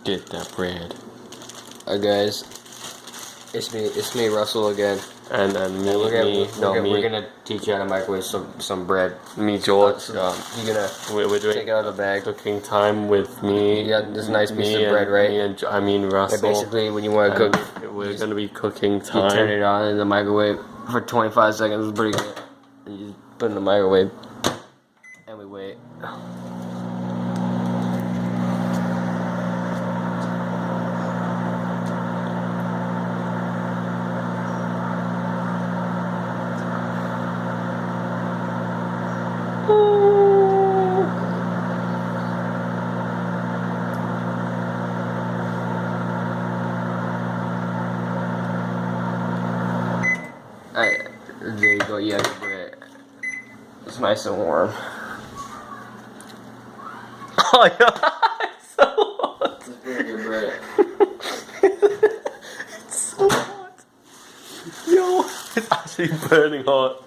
Get that bread. Alright, guys. It's me, Russell again. And me, We're gonna teach you how to microwave some bread. me, George. You're gonna We're doing take it out of the bag. cooking time with me. You got this nice piece me of bread, right? Me and Russell. Basically, when you want to cook it, We're gonna be cooking you time. turn it on in the microwave for 25 seconds. It's pretty good. And you just put it in the microwave, and we wait. Alright, there you go. You have your bread. It's nice and warm. Oh yeah, it's so hot. Let's bring your bread. It's so hot. Yo, it's actually burning hot.